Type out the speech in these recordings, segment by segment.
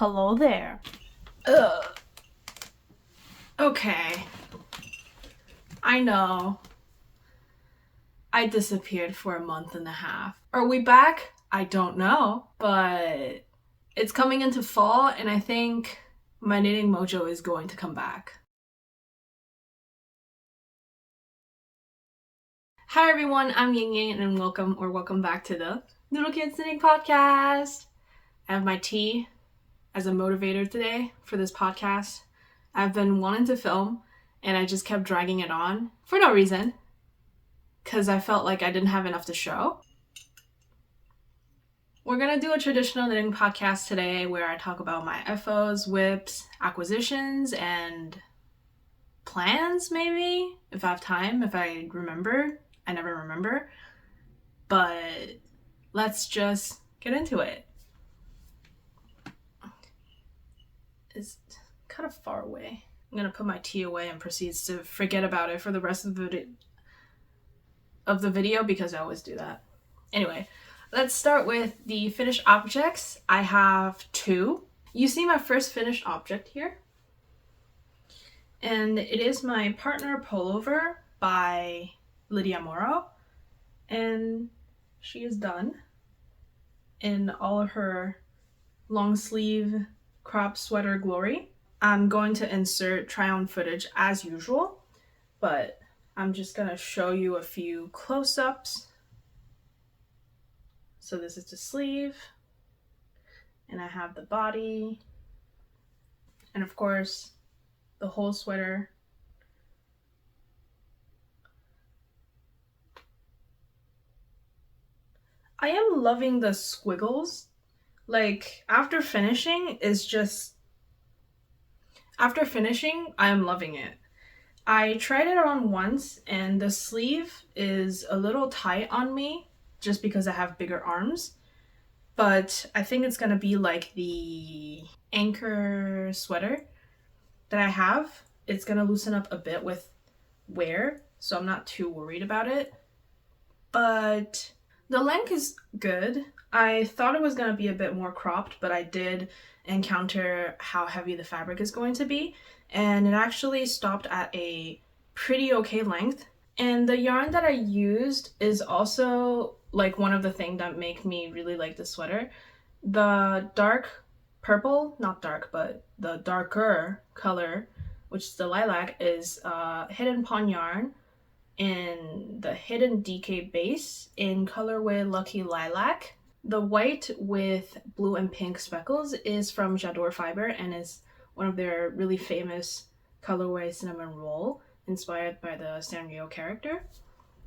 Hello there. Ugh. Okay. I know. I disappeared for a month and a half. Are we back? I don't know, but it's coming into fall and I think my knitting mojo is going to come back. Hi everyone, I'm Ying Ying and welcome back to the Noodle Kids Knitting Podcast. I have my tea as a motivator today for this podcast. I've been wanting to film and I just kept dragging it on for no reason because I felt like I didn't have enough to show. We're gonna do a traditional knitting podcast today where I talk about my FOs, whips, acquisitions, and plans maybe, if I have time, if I remember. I never remember. But let's just get into it. It's kind of far away. I'm gonna put my tea away and proceed to forget about it for the rest of the video because I always do that. Anyway, let's start with the finished objects. I have two. You see my first finished object here. And it is my partner Pullover by Lydia Morrow. And she is done in all of her long sleeve crop sweater glory. I'm going to insert try-on footage as usual, but I'm just gonna show you a few close-ups. So this is the sleeve, and I have the body, and of course, the whole sweater. I am loving the squiggles. Like, after finishing, I am loving it. I tried it on once, and the sleeve is a little tight on me, just because I have bigger arms. But I think it's gonna be like the anchor sweater that I have. It's gonna loosen up a bit with wear, so I'm not too worried about it. But the length is good. I thought it was gonna be a bit more cropped, but I did encounter how heavy the fabric is going to be, and it actually stopped at a pretty okay length. And the yarn that I used is also like one of the things that make me really like the sweater. The dark purple, not dark, but the darker color, which is the lilac, is Hidden Pawn yarn in the Hidden DK base in colorway Lucky Lilac. The white with blue and pink speckles is from Fireweed Fibre and is one of their really famous colorway cinnamon roll, inspired by the Sanrio character.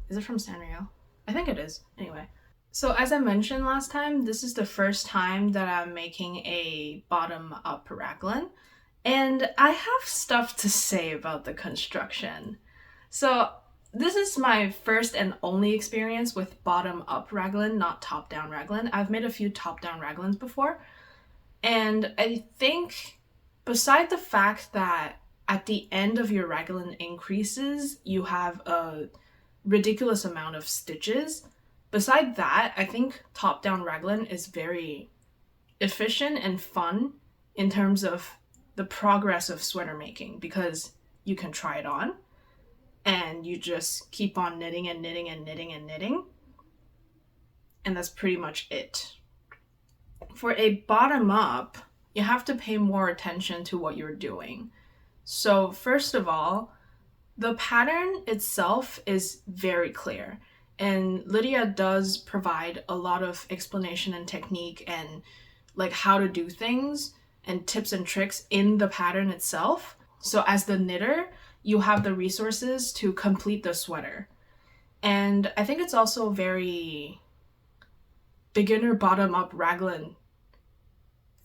Is it from Sanrio? I think it is. Anyway. So as I mentioned last time, this is the first time that I'm making a bottom-up raglan, and I have stuff to say about the construction. So this is my first and only experience with bottom-up raglan, not top-down raglan. I've made a few top-down raglans before, and I think beside the fact that at the end of your raglan increases, you have a ridiculous amount of stitches. Beside that, I think top-down raglan is very efficient and fun in terms of the progress of sweater making because you can try it on and you just keep on knitting and knitting and knitting and knitting. And that's pretty much it. For a bottom-up, you have to pay more attention to what you're doing. So first of all, the pattern itself is very clear, and Lydia does provide a lot of explanation and technique and like how to do things and tips and tricks in the pattern itself. So as the knitter, you have the resources to complete the sweater. And I think it's also very beginner bottom-up raglan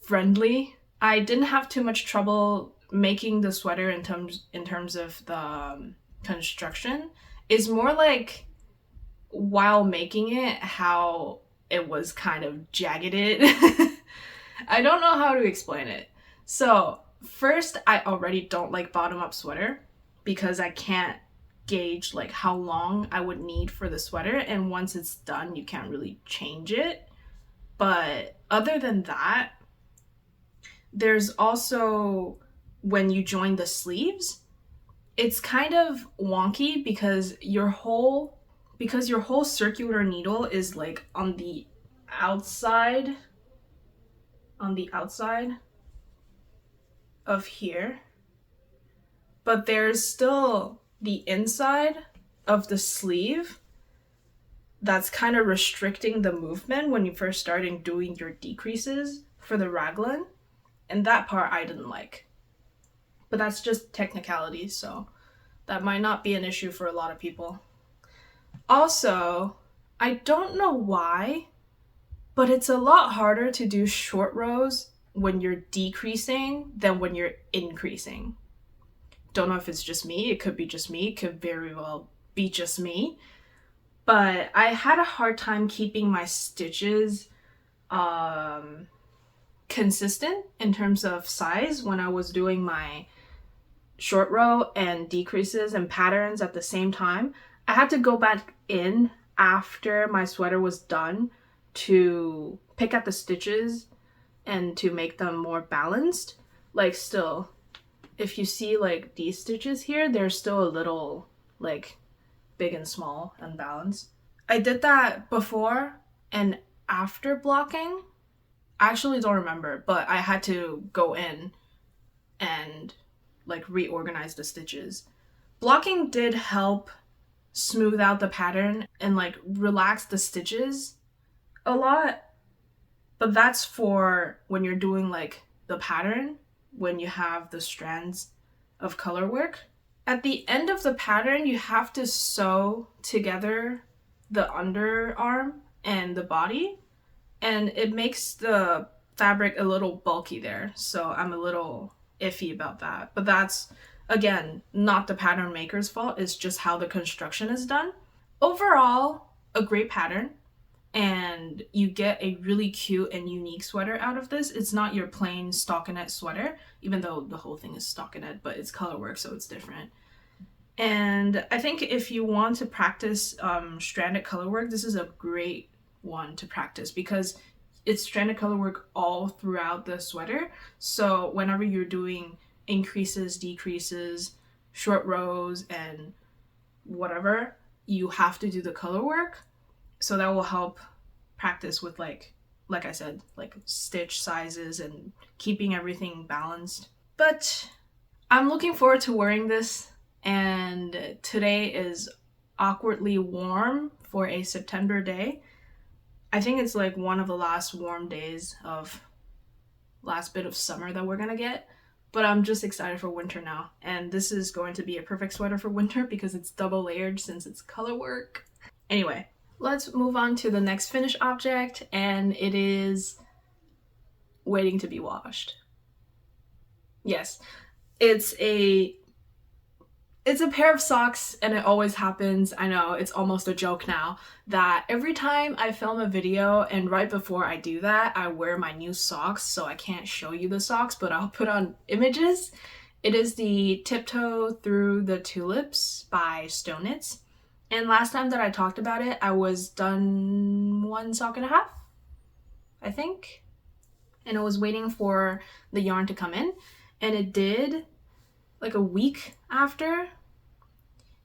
friendly. I didn't have too much trouble making the sweater in terms of the construction. It's more like while making it, how it was kind of jagged. I don't know how to explain it. So first, I already don't like bottom-up sweater because I can't gauge like how long I would need for the sweater, and once it's done, you can't really change it. But other than that, There's also when you join the sleeves, it's kind of wonky because your whole circular needle is like on the outside of here, but there's still the inside of the sleeve that's kind of restricting the movement when you first starting doing your decreases for the raglan, and that part I didn't like. But that's just technicality, so that might not be an issue for a lot of people. Also, I don't know why, but it's a lot harder to do short rows when you're decreasing than when you're increasing. Don't know if it's just me. It could be just me. It could very well be just me. But I had a hard time keeping my stitches consistent in terms of size when I was doing my short row and decreases and patterns at the same time. I had to go back in after my sweater was done to pick at the stitches and to make them more balanced. Like, still, if you see like these stitches here, they're still a little like big and small and balanced. I did that before and after blocking. I actually don't remember, but I had to go in and like reorganize the stitches. Blocking did help smooth out the pattern and like relax the stitches a lot, but that's for when you're doing like the pattern, when you have the strands of color work. At the end of the pattern, you have to sew together the underarm and the body, and it makes the fabric a little bulky there, so I'm a little iffy about that. But that's, again, not the pattern maker's fault. It's just how the construction is done. Overall, a great pattern, and you get a really cute and unique sweater out of this. It's not your plain stockinette sweater, even though the whole thing is stockinette, but it's color work, so it's different. And I think if you want to practice stranded color work, this is a great one to practice because it's stranded color work all throughout the sweater. So whenever you're doing increases, decreases, short rows, and whatever, you have to do the color work. So that will help practice with like I said, like stitch sizes and keeping everything balanced. But I'm looking forward to wearing this, and today is awkwardly warm for a September day. I think it's like one of the last warm days of last bit of summer that we're gonna get, but I'm just excited for winter now, and this is going to be a perfect sweater for winter because it's double layered since it's color work. Anyway, let's move on to the next finished object, and it is waiting to be washed. Yes, it's a pair of socks, and it always happens. I know, it's almost a joke now that every time I film a video and right before I do that, I wear my new socks, so I can't show you the socks, but I'll put on images. It is the Tiptoe Through the Tulips by StoneKnits. And last time that I talked about it, I was done 1.5 socks, I think. And I was waiting for the yarn to come in, and it did like a week after.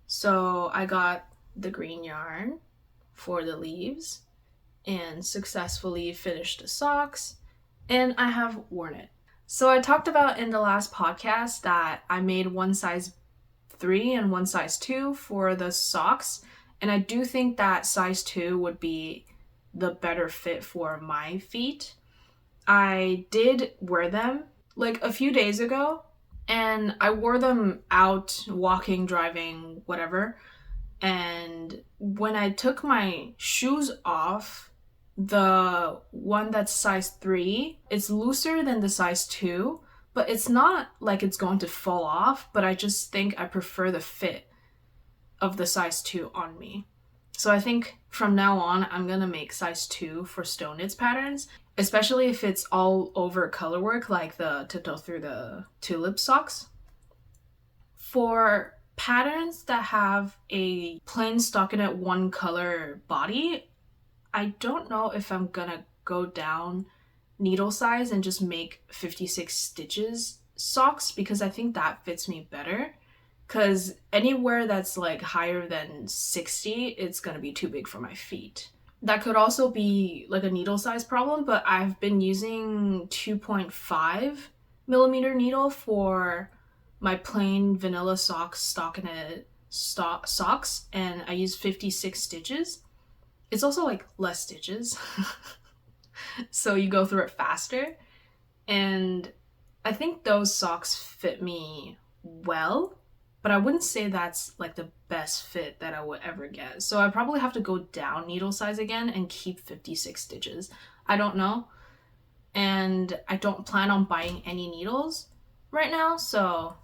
So I got the green yarn for the leaves and successfully finished the socks, and I have worn it. So I talked about in the last podcast that I made one size 3 and one size 2 for the socks, and I do think that size 2 would be the better fit for my feet. I did wear them like a few days ago, and I wore them out walking, driving, whatever. And when I took my shoes off, the one that's size 3, it's looser than the size 2, but it's not like it's going to fall off, but I just think I prefer the fit of the size 2 on me. So I think from now on, I'm gonna make size 2 for StoneKnits patterns, especially if it's all over color work like the Tiptoe Through the Tulips socks. For patterns that have a plain stockinette one color body, I don't know if I'm gonna go down needle size and just make 56 stitches socks, because I think that fits me better. Because anywhere that's like higher than 60, it's gonna be too big for my feet. That could also be like a needle size problem, but I've been using 2.5 millimeter needle for my plain vanilla socks, StoneKnits socks, and I use 56 stitches. It's also like less stitches, so you go through it faster. And I think those socks fit me well, but I wouldn't say that's like the best fit that I would ever get. So I probably have to go down needle size again and keep 56 stitches. I don't know. And I don't plan on buying any needles right now, so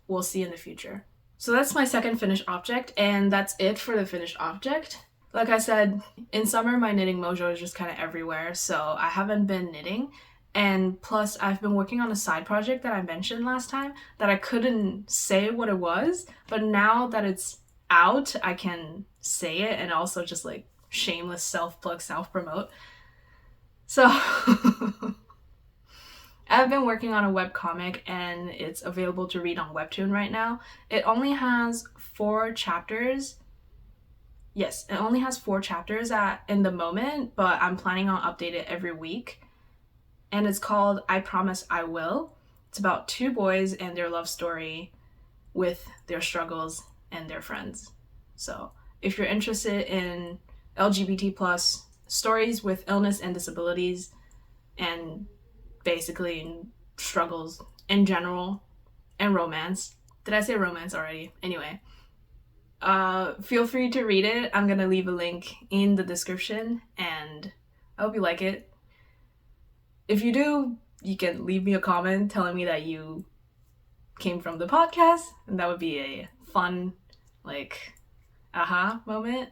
we'll see in the future. So that's my second finished object, and that's it for the finished object. Like I said, in summer my knitting mojo is just kind of everywhere, so I haven't been knitting. And plus, I've been working on a side project that I mentioned last time that I couldn't say what it was, but now that it's out, I can say it and also just like shameless self-plug, self-promote. So I've been working on a webcomic and it's available to read on Webtoon right now. It only has 4 chapters. Yes, it only has 4 chapters in the moment, but I'm planning on updating it every week. And it's called I Promise I Will. It's about 2 boys and their love story with their struggles and their friends. So if you're interested in LGBT plus stories with illness and disabilities and basically in struggles in general and romance. Did I say romance already? Anyway, feel free to read it. I'm gonna leave a link in the description and I hope you like it. If you do, you can leave me a comment telling me that you came from the podcast, and that would be a fun, like, aha moment.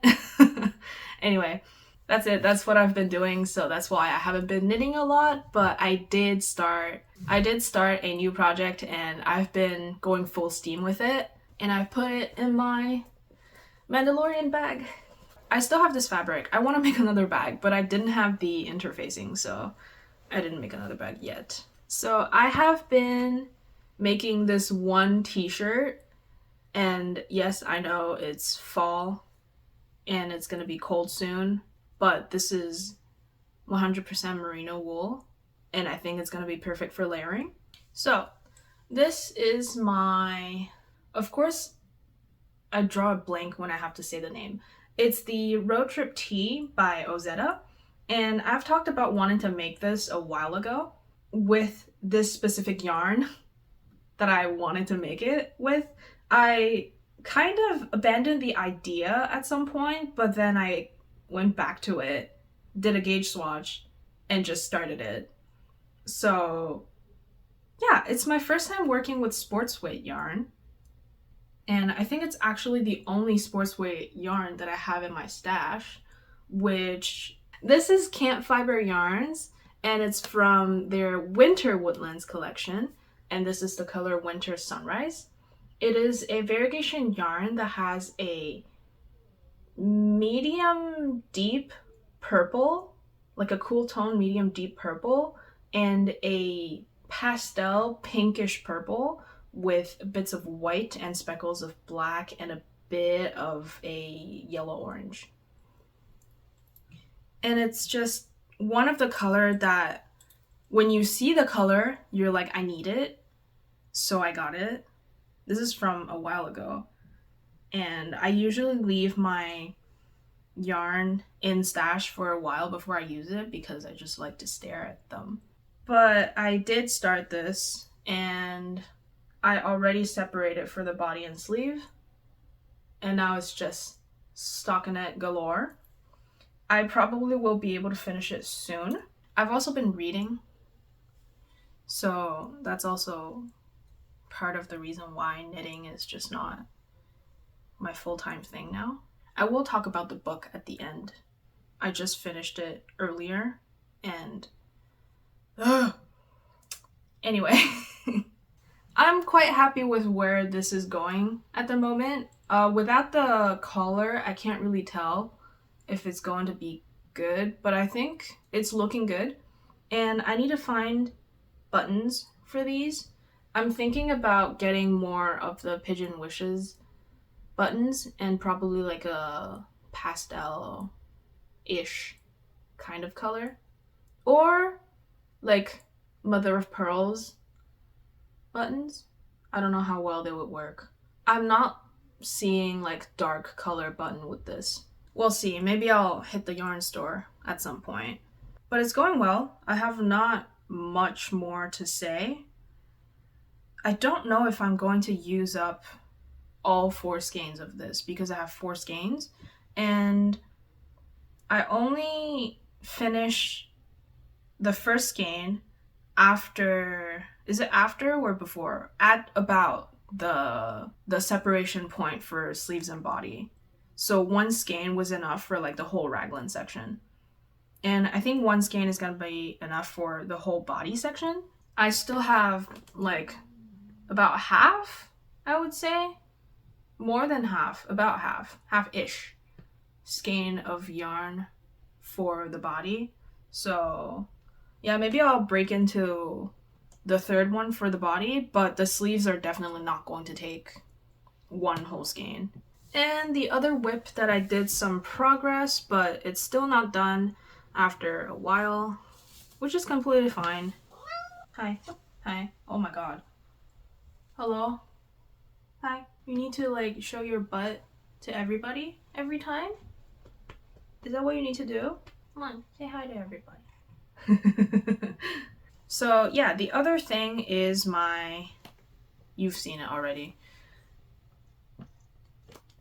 Anyway, that's it. That's what I've been doing, so that's why I haven't been knitting a lot, but I did start a new project, and I've been going full steam with it, and I put it in my Mandalorian bag. I still have this fabric. I want to make another bag, but I didn't have the interfacing, so I didn't make another bag yet. So I have been making this one t-shirt, and yes, I know it's fall and it's gonna be cold soon, but this is 100% merino wool and I think it's gonna be perfect for layering. So this is my, of course I draw a blank when I have to say the name. It's the Road Trip Tee by Ozetta. And I've talked about wanting to make this a while ago with this specific yarn that I wanted to make it with. I kind of abandoned the idea at some point, but then I went back to it, did a gauge swatch, and just started it. So yeah, it's my first time working with sports weight yarn. And I think it's actually the only sports weight yarn that I have in my stash, which this is Camp Fiber Yarns, and it's from their Winter Woodlands collection, and this is the color Winter Sunrise. It is a variegation yarn that has a medium deep purple, like a cool tone medium deep purple, and a pastel pinkish purple with bits of white and speckles of black and a bit of a yellow orange. And it's just one of the color that when you see the color, you're like, I need it. So I got it. This is from a while ago. And I usually leave my yarn in stash for a while before I use it because I just like to stare at them. But I did start this and I already separated for the body and sleeve. And now it's just stockinette galore. I probably will be able to finish it soon. I've also been reading, so that's also part of the reason why knitting is just not my full-time thing now. I will talk about the book at the end. I just finished it earlier, and anyway, I'm quite happy with where this is going at the moment. Without the collar, I can't really tell if it's going to be good, but I think it's looking good. And I need to find buttons for these. I'm thinking about getting more of the Pigeon Wishes buttons and probably like a pastel-ish kind of color. Or like mother of pearls buttons. I don't know how well they would work. I'm not seeing like dark color button with this. We'll see. Maybe I'll hit the yarn store at some point. But it's going well. I have not much more to say. I don't know if I'm going to use up all 4 skeins of this because I have 4 skeins and I only finish the first skein after, is it after or before? At about the separation point for sleeves and body. So 1 skein was enough for like the whole raglan section. And I think 1 skein is gonna be enough for the whole body section. I still have like about half, I would say. More than half, about half-ish skein of yarn for the body. So yeah, maybe I'll break into the 3rd one for the body, but the sleeves are definitely not going to take 1 whole skein. And the other whip that I did some progress, but it's still not done after a while, which is completely fine. Hi. Hi. Oh my god. Hello? Hi. You need to like show your butt to everybody every time? Is that what you need to do? Come on, say hi to everybody. So yeah, the other thing is my, you've seen it already.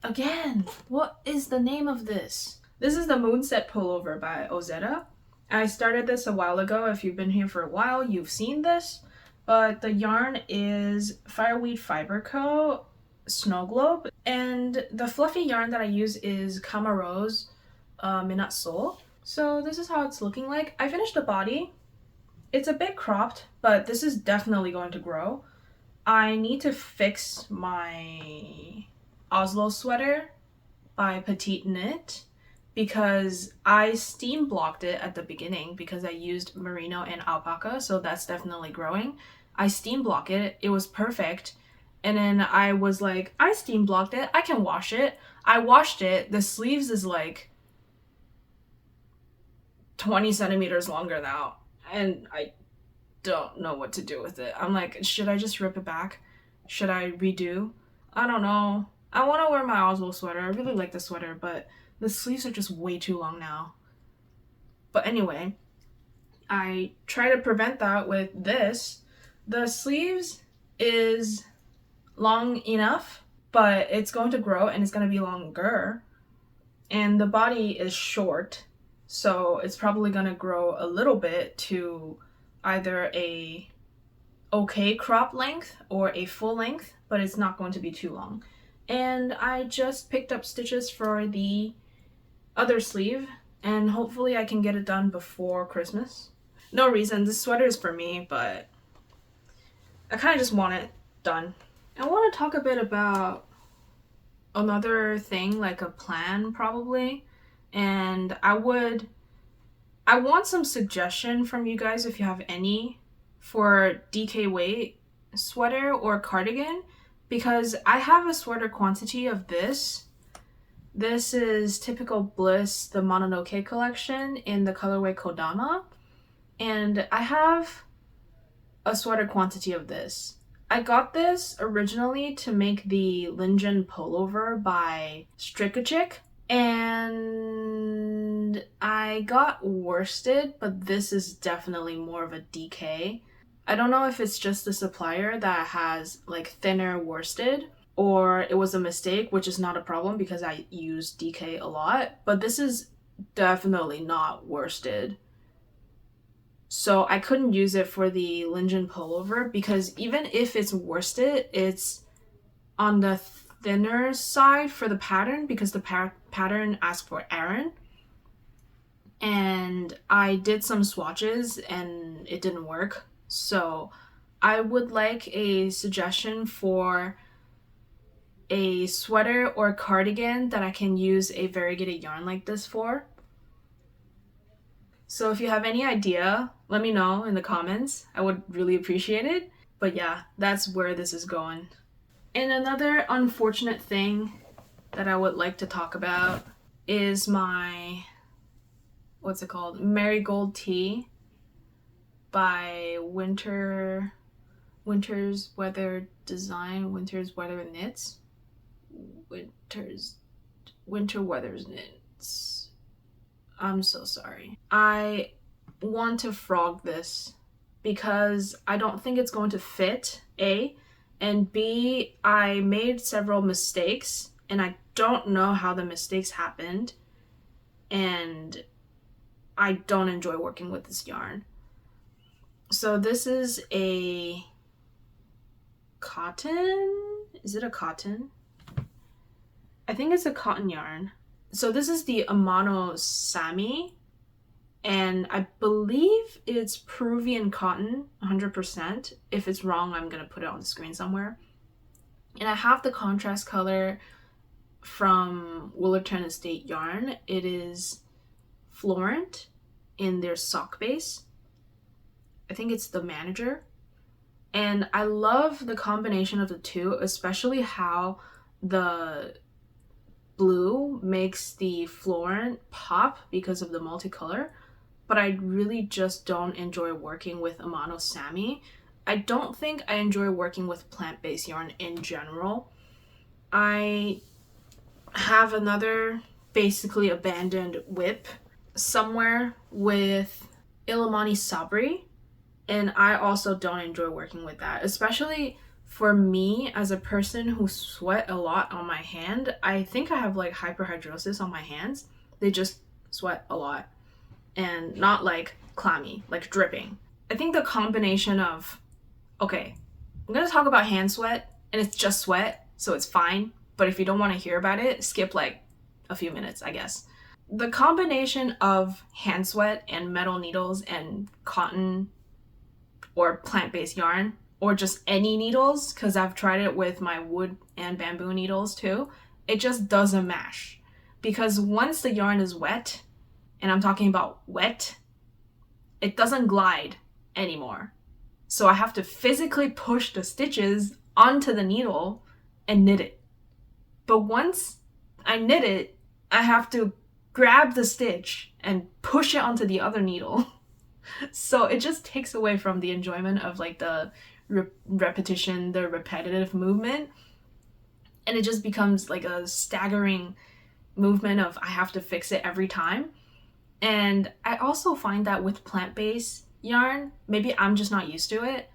Again, what is the name of this? This is the Moonset pullover by Ozetta. I started this a while ago. If you've been here for a while, you've seen this. But the yarn is Fireweed Fibre Co. Snow Globe. And the fluffy yarn that I use is Kamaro's Minat Soul. So this is how it's looking like. I finished the body. It's a bit cropped, but this is definitely going to grow. I need to fix my Oslo sweater by Petite Knit because I steam blocked it at the beginning because I used merino and alpaca, so that's definitely growing. I steam blocked it, it was perfect, and then I was like, I steam blocked it, I can wash it. I washed it, the sleeves is like 20 centimeters longer now, and I don't know what to do with it. I'm like, should I just rip it back? Should I redo? I don't know. I want to wear my Oslo sweater. I really like the sweater, but the sleeves are just way too long now. But anyway, I try to prevent that with this. The sleeves is long enough, but it's going to grow and it's going to be longer. And the body is short, so it's probably going to grow a little bit to either a okay crop length or a full length, but it's not going to be too long. And I just picked up stitches for the other sleeve, and hopefully I can get it done before Christmas. No reason, this sweater is for me, but I kind of just want it done. I want to talk a bit about another thing, like a plan probably, and I want some suggestion from you guys if you have any for DK weight sweater or cardigan, because I have a sweater quantity of this. This is Typical Bliss, the Mononoke collection in the colorway Kodama, and I have a sweater quantity of this. I got this originally to make the Linjin pullover by Strickachick, and I got worsted, but this is definitely more of a DK. I don't know if it's just the supplier that has like thinner worsted, or it was a mistake, which is not a problem because I use DK a lot, but this is definitely not worsted. So I couldn't use it for the Linjin pullover because even if it's worsted, it's on the thinner side for the pattern because the pattern asked for Aran. And I did some swatches and it didn't work. So I would like a suggestion for a sweater or cardigan that I can use a variegated yarn like this for. So if you have any idea, let me know in the comments. I would really appreciate it. But yeah, that's where this is going. And another unfortunate thing that I would like to talk about is my, what's it called? Marigold Tea by Winter's Weather Design, Winter's Weather Knits. Winter Weather's Knits. I'm so sorry. I want to frog this because I don't think it's going to fit, A, and B, I made several mistakes and I don't know how the mistakes happened, and I don't enjoy working with this yarn. So this is a cotton? Is it a cotton? I think it's a cotton yarn. So this is the Amano Sami, and I believe it's Peruvian cotton, 100%. If it's wrong, I'm gonna put it on the screen somewhere. And I have the contrast color from Willerton Estate yarn. It is Florent in their sock base. I think it's the Manager. And I love the combination of the two, especially how the blue makes the Florent pop because of the multicolor. But I really just don't enjoy working with Amano Sami. I don't think I enjoy working with plant-based yarn in general. I have another basically abandoned whip somewhere with Illimani Sabri, and I also don't enjoy working with that, especially for me as a person who sweat a lot on my hand. I think I have like hyperhidrosis on my hands. They just sweat a lot, and not like clammy, like dripping. I think the combination of, okay, I'm gonna talk about hand sweat, and it's just sweat, so it's fine, but if you don't want to hear about it, skip like a few minutes, I guess. The combination of hand sweat and metal needles and cotton or plant-based yarn, or just any needles, because I've tried it with my wood and bamboo needles too, it just doesn't mash. Because once the yarn is wet, and I'm talking about wet, it doesn't glide anymore. So I have to physically push the stitches onto the needle and knit it. But once I knit it, I have to grab the stitch and push it onto the other needle. So it just takes away from the enjoyment of like the repetition, the repetitive movement. And it just becomes like a staggering movement of I have to fix it every time. And I also find that with plant-based yarn, maybe I'm just not used to it,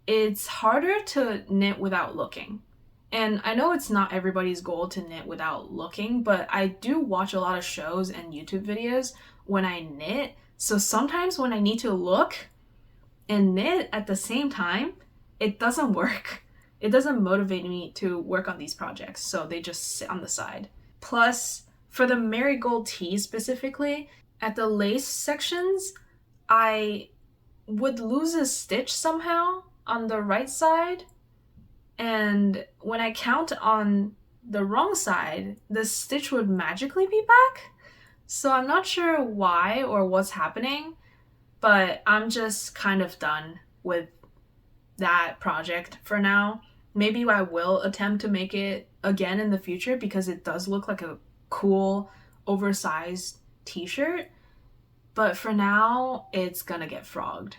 it's harder to knit without looking. And I know it's not everybody's goal to knit without looking, but I do watch a lot of shows and YouTube videos when I knit. So sometimes when I need to look and knit at the same time, it doesn't work. It doesn't motivate me to work on these projects, so they just sit on the side. Plus, for the Marigold Tea specifically, at the lace sections, I would lose a stitch somehow on the right side, and when I count on the wrong side, the stitch would magically be back. So I'm not sure why or what's happening, but I'm just kind of done with that project for now. Maybe I will attempt to make it again in the future because it does look like a cool oversized t-shirt, but for now it's gonna get frogged,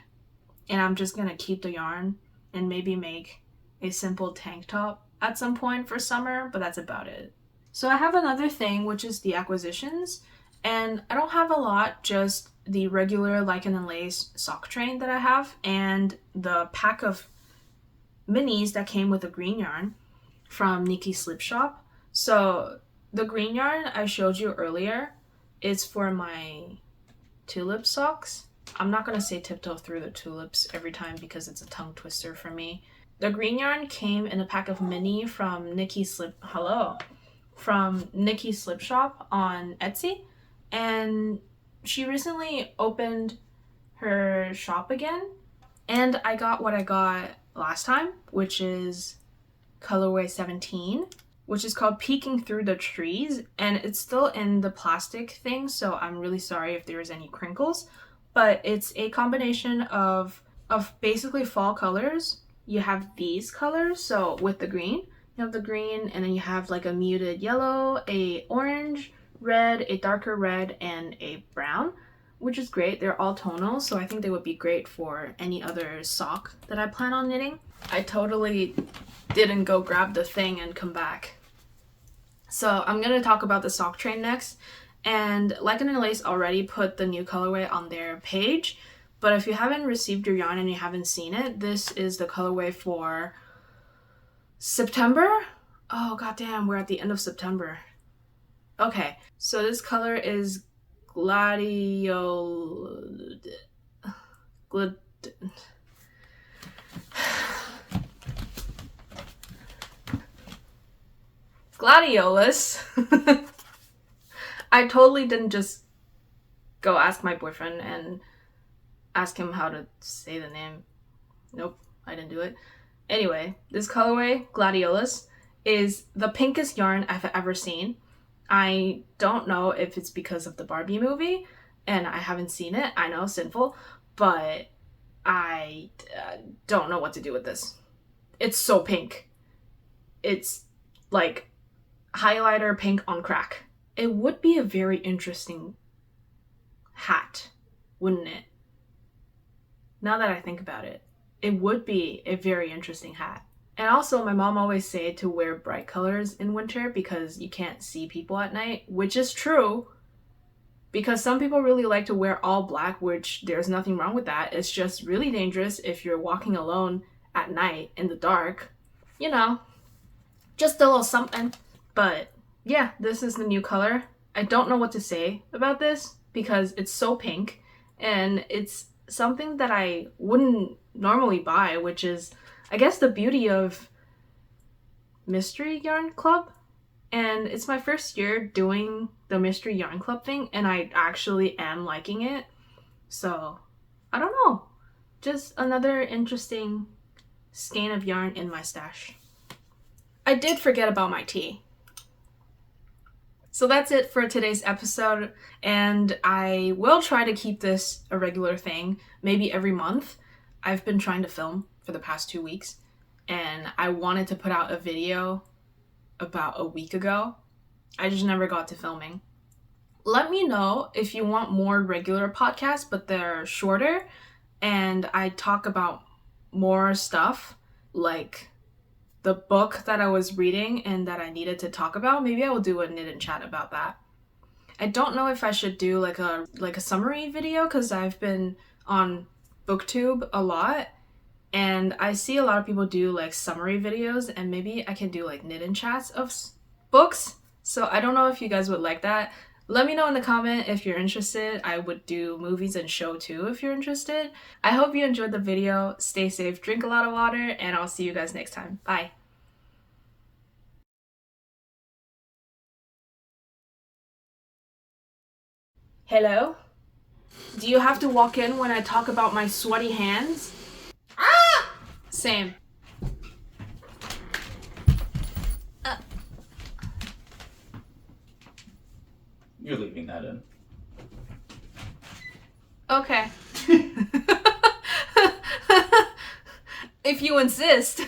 and I'm just gonna keep the yarn and maybe make a simple tank top at some point for summer, but that's about it. So I have another thing, which is the acquisitions, and I don't have a lot, just the regular Lichen and Lace sock train that I have and the pack of minis that came with the green yarn from NikkiSlipp shop. So the green yarn I showed you earlier is for my tulip socks. I'm not going to say tiptoe through the tulips every time because it's a tongue twister for me. The green yarn came in a pack of mini from NikkiSlipp shop on Etsy, and she recently opened her shop again, and I got what I got last time, which is colorway 17. which is called Peeking Through the Trees, and it's still in the plastic thing, so I'm really sorry if there's any crinkles, but it's a combination of basically fall colors. You have these colors, so with the green, you have the green, and then you have like a muted yellow, a orange, red, a darker red, and a brown, which is great. They're all tonal, so I think they would be great for any other sock that I plan on knitting. I totally didn't go grab the thing and come back. So I'm gonna talk about the sock train next, and Lichen and Lace already put the new colorway on their page, but if you haven't received your yarn and you haven't seen it, this is the colorway for September? Oh goddamn, we're at the end of September. Okay, so this color is Gladiolus. I totally didn't just go ask my boyfriend and ask him how to say the name. Nope, I didn't do it. Anyway, this colorway, Gladiolus, is the pinkest yarn I've ever seen. I don't know if it's because of the Barbie movie, and I haven't seen it. I know, sinful, but I don't know what to do with this. It's so pink. It's like highlighter pink on crack. It would be a very interesting hat, wouldn't it? Now that I think about it, it would be a very interesting hat. And also, my mom always said to wear bright colors in winter because you can't see people at night, which is true. Because some people really like to wear all black, which there's nothing wrong with that. It's just really dangerous if you're walking alone at night in the dark. You know, just a little something. But yeah, this is the new color. I don't know what to say about this because it's so pink, and it's something that I wouldn't normally buy, which is, I guess, the beauty of Mystery Yarn Club. And it's my first year doing the Mystery Yarn Club thing, and I actually am liking it. So, I don't know. Just another interesting skein of yarn in my stash. I did forget about my tea. So that's it for today's episode, and I will try to keep this a regular thing, maybe every month. I've been trying to film for the past 2 weeks, and I wanted to put out a video about a week ago. I just never got to filming. Let me know if you want more regular podcasts, but they're shorter, and I talk about more stuff, like the book that I was reading and that I needed to talk about. Maybe I will do a knit and chat about that. I don't know if I should do like a summary video, because I've been on BookTube a lot, and I see a lot of people do like summary videos, and maybe I can do like knit and chats of books. So I don't know if you guys would like that. Let me know in the comment if you're interested. I would do movies and show too if you're interested. I hope you enjoyed the video. Stay safe, drink a lot of water, and I'll see you guys next time. Bye. Hello? Do you have to walk in when I talk about my sweaty hands? Ah! Same. You're leaving that in. Okay. If you insist.